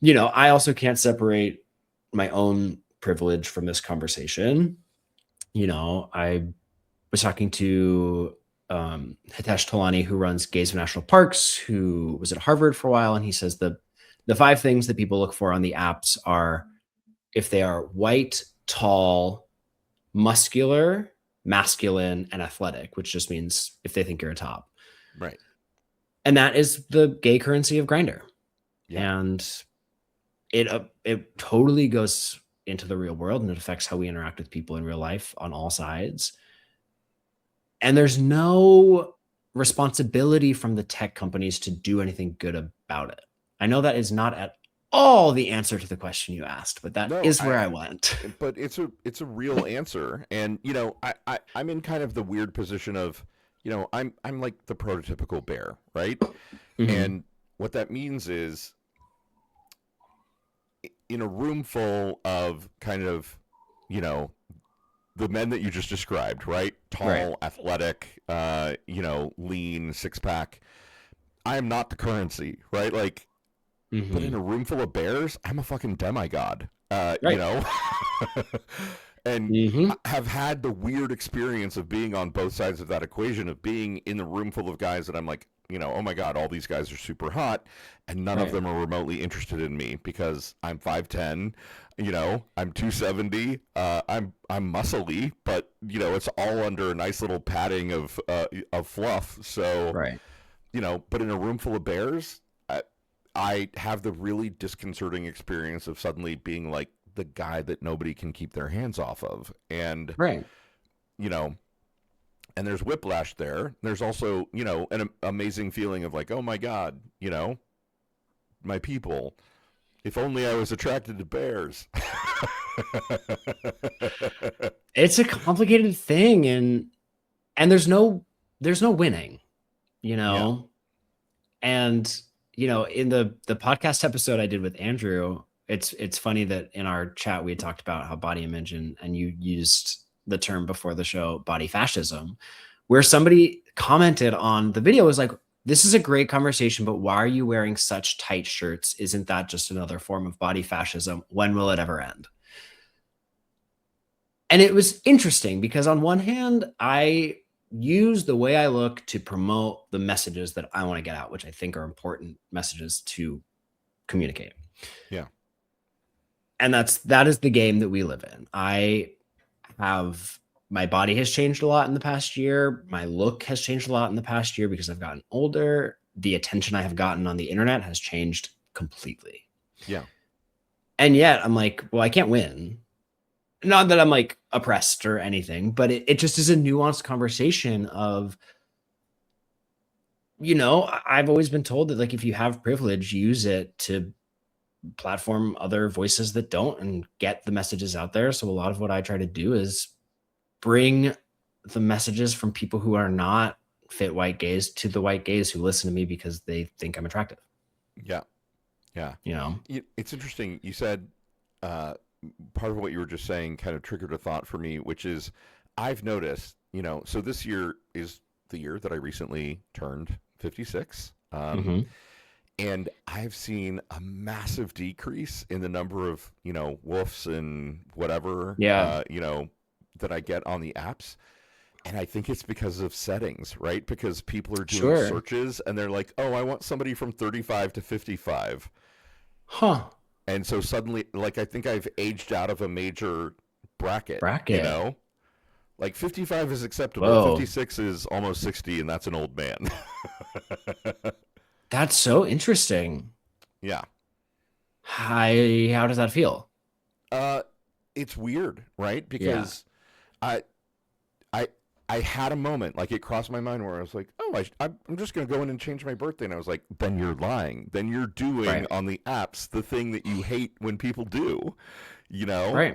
I also can't separate my own privilege from this conversation. I was talking to Hitesh Tolani, who runs Gays of National Parks, who was at Harvard for a while, and he says the 5 things that people look for on the apps are if they are white, tall, muscular, masculine, and athletic, which just means if they think you're a top. Right. And that is the gay currency of Grindr. Yeah. And it totally goes into the real world, and it affects how we interact with people in real life on all sides. And there's no responsibility from the tech companies to do anything good about it. I know that is not at all the answer to the question you asked, but that No, is where I went. but it's a real answer. And I'm in kind of the weird position of, I'm like the prototypical bear, right? Mm-hmm. And what that means is, in a room full of kind of, the men that you just described, right? Right. Tall, athletic, lean, six pack. I am not the currency, right? Like, but in Mm-hmm. a room full of bears, I'm a fucking demigod, Right. and Mm-hmm. I have had the weird experience of being on both sides of that equation, of being in the room full of guys that I'm like, oh my God, all these guys are super hot, and none of Right. them are remotely interested in me because I'm 5'10", I'm 270, I'm muscly, but it's all under a nice little padding of fluff. So, Right. but in a room full of bears, I have the really disconcerting experience of suddenly being like the guy that nobody can keep their hands off of. And, Right. you know, and there's whiplash there. There's also, an amazing feeling of like, oh my God, my people. If only I was attracted to bears. It's a complicated thing, and there's no winning, you Yeah. know? And in the podcast episode I did with Andrew, it's funny that in our chat we had talked about how body image, and you used the term before the show, body fascism, where somebody commented on the video, was like, this is a great conversation, but why are you wearing such tight shirts? Isn't that just another form of body fascism? When will it ever end? And it was interesting because on one hand, I use the way I look to promote the messages that I want to get out, which I think are important messages to communicate. Yeah. And that is the game that we live in. My body has changed a lot in the past year. My look has changed a lot in the past year because I've gotten older. The attention I have gotten on the internet has changed completely. Yeah. And yet I'm like, well, I can't win. Not that I'm like oppressed or anything, but it just is a nuanced conversation of, I've always been told that, like, if you have privilege, use it to platform other voices that don't and get the messages out there. So a lot of what I try to do is bring the messages from people who are not fit white gays to the white gays who listen to me because they think I'm attractive. Yeah. Yeah. You know? It's interesting. You said, part of what you were just saying kind of triggered a thought for me, which is, I've noticed, so this year is the year that I recently turned 56. Mm-hmm. And I've seen a massive decrease in the number of, woofs and whatever, Yeah. that I get on the apps. And I think it's because of settings, right? Because people are doing Sure. searches and they're like, oh, I want somebody from 35 to 55. Huh. And so suddenly, like, I think I've aged out of a major bracket, Bracket. Like 55 is acceptable. Whoa. 56 is almost 60, and that's an old man. That's so interesting. Yeah. How does that feel? Uh, it's weird, right? Yeah. Because I, I, I had a moment, like it crossed my mind where I was like, oh, I'm just going to go in and change my birthday. And I was like, then you're lying. Then you're doing Right. on the apps the thing that you hate when people do, you know? Right.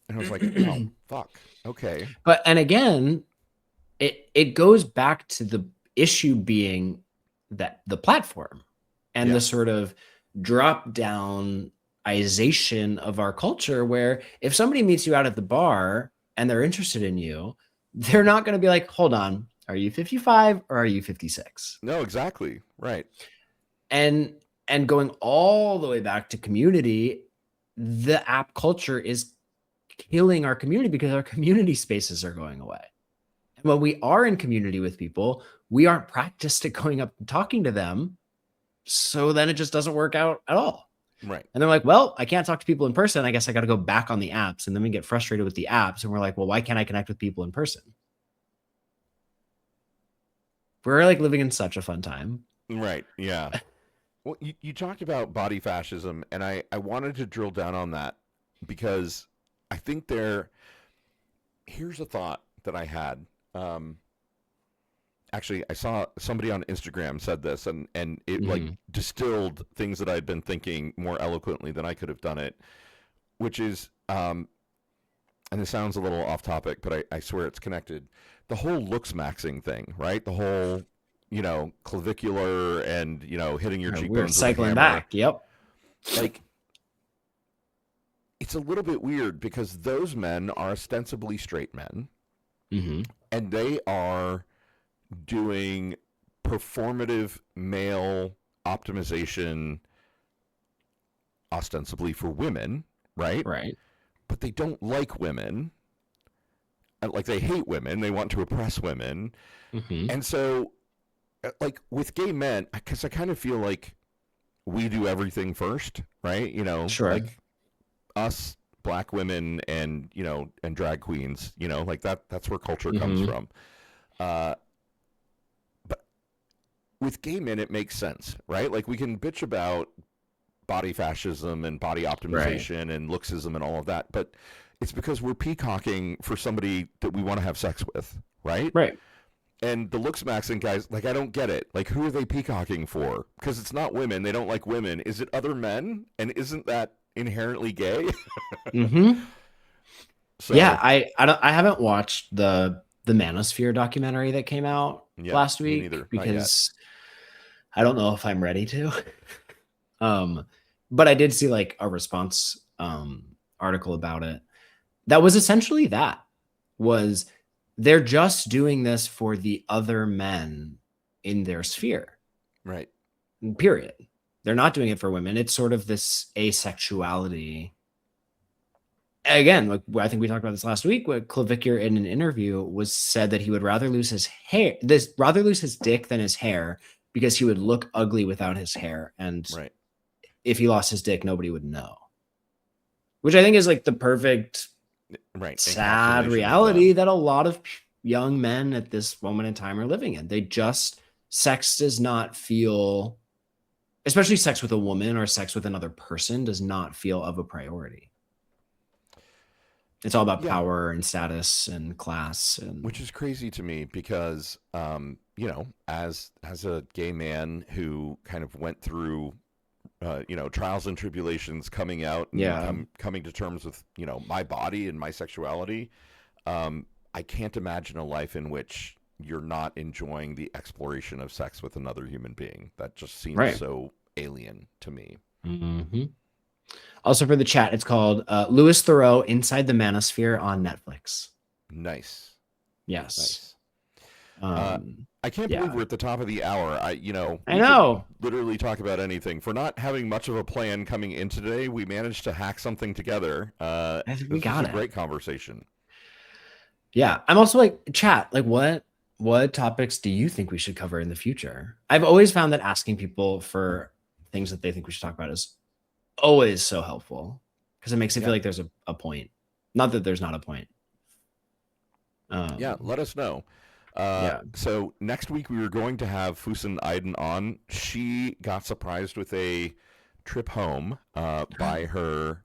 And I was like, oh, fuck. Okay. And again, it goes back to the issue being that the platform and Yeah. the sort of drop downization of our culture, where if somebody meets you out at the bar and they're interested in you, they're not going to be like, hold on, are you 55 or are you 56? No, exactly. Right. And going all the way back to community, the app culture is killing our community because our community spaces are going away. And when we are in community with people, we aren't practiced at going up and talking to them. So then it just doesn't work out at all. Right. And they're like, well, I can't talk to people in person. I guess I got to go back on the apps. And then we get frustrated with the apps. And we're like, well, why can't I connect with people in person? We're like living in such a fun time. Right. Yeah. Well, you talked about body fascism, and I wanted to drill down on that because I think here's a thought that I had. Actually, I saw somebody on Instagram said this, and it like distilled things that I'd been thinking more eloquently than I could have done it, which is, and it sounds a little off topic, but I swear it's connected. The whole looks maxing thing, right? The whole, clavicular and, hitting your cheekbones We're with a cycling hammer. back. Yep. Like, it's a little bit weird because those men are ostensibly straight men, and they are doing performative male optimization ostensibly for women, right? Right. But they don't like women. Like, they hate women. They want to oppress women. And so, like, with gay men, because I kind of feel like we do everything first, right? Sure. Like us, black women, and, and drag queens, like that's where culture comes from. But with gay men, it makes sense, right? Like, we can bitch about body fascism and body optimization and looksism and all of that, but it's because we're peacocking for somebody that we want to have sex with, right? Right. And the looks maxing guys, like, I don't get it. Like, who are they peacocking for? Because it's not women. They don't like women. Is it other men? And isn't that inherently gay? So, yeah, I haven't watched the Manosphere documentary that came out last week because I don't know if I'm ready to. But I did see like a response article about it. That was essentially they're just doing this for the other men in their sphere. Right. Period. They're not doing it for women. It's sort of this asexuality. Again, like I think we talked about this last week, where Clavicular in an interview said that he would rather lose his dick than his hair because he would look ugly without his hair. And if he lost his dick, nobody would know. Which I think is like the perfect sad reality that a lot of young men at this moment in time are living in. Sex does not feel, especially sex with a woman or sex with another person, does not feel of a priority. It's all about power and status and class, which is crazy to me because, as a gay man who kind of went through, trials and tribulations coming out and coming to terms with, my body and my sexuality, I can't imagine a life in which you're not enjoying the exploration of sex with another human being. That just seems so alien to me. Also for the chat, it's called Louis Theroux Inside the Manosphere on Netflix. Nice. Yes. Nice. I can't believe we're at the top of the hour. I know. Literally talk about anything. For not having much of a plan coming in today, we managed to hack something together. This was a great conversation. Yeah. I'm also like, chat, like what topics do you think we should cover in the future? I've always found that asking people for things that they think we should talk about is always so helpful because it makes it feel like there's a point. Not that there's not a point. Let us know. So next week we were going to have Fusen Aidan on. She got surprised with a trip home by her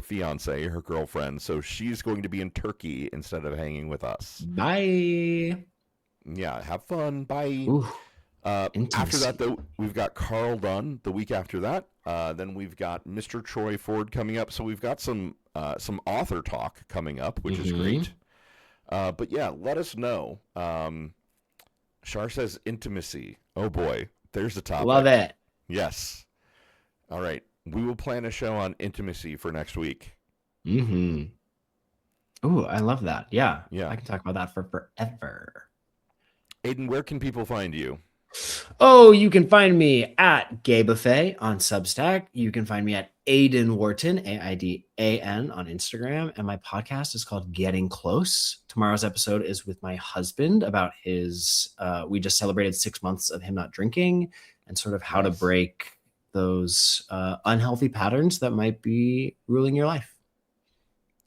fiance, her girlfriend. So she's going to be in Turkey instead of hanging with us. Bye. Yeah, have fun. Bye. Ooh, after that, though, we've got Carl Dunn the week after that. Then we've got Mr. Troy Ford coming up. So we've got some author talk coming up, which is great. But yeah, let us know. Shar says intimacy. Oh boy, there's the topic. Love it. Yes. All right. We will plan a show on intimacy for next week. Ooh, I love that. Yeah. I can talk about that for forever. Aidan, where can people find you? Oh, you can find me at Gay Buffet on Substack. You can find me at Aidan Wharton, AIDAN on Instagram. And my podcast is called Getting Close. Tomorrow's episode is with my husband about we just celebrated 6 months of him not drinking and sort of how to break those unhealthy patterns that might be ruling your life.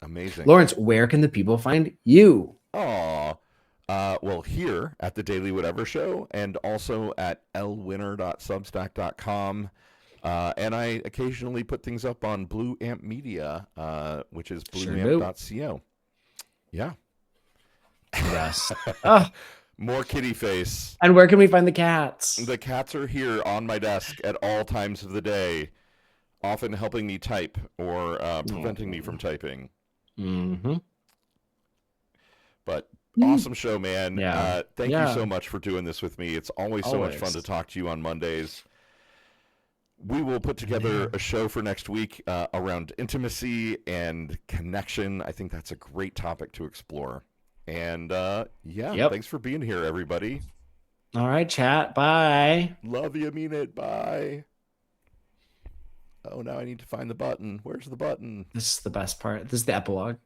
Amazing. Lawrence, where can the people find you? Well, here at the Daily Whatever Show and also at lwinner.substack.com. And I occasionally put things up on Blue Amp Media, which is Sure blueamp.co. Yeah. Yes. Oh, More kitty face. and where can we find the cats? The cats are here on my desk at all times of the day, often helping me type or preventing me from typing. Mm-hmm. But awesome show, man. Yeah. Thank you so much for doing this with me. It's always so much fun to talk to you on Mondays. We will put together a show for next week around intimacy and connection. I think that's a great topic to explore. And thanks for being here, everybody. All right, chat. Bye. Love you, mean it. Bye. Oh, now I need to find the button. Where's the button? This is the best part. This is the epilogue.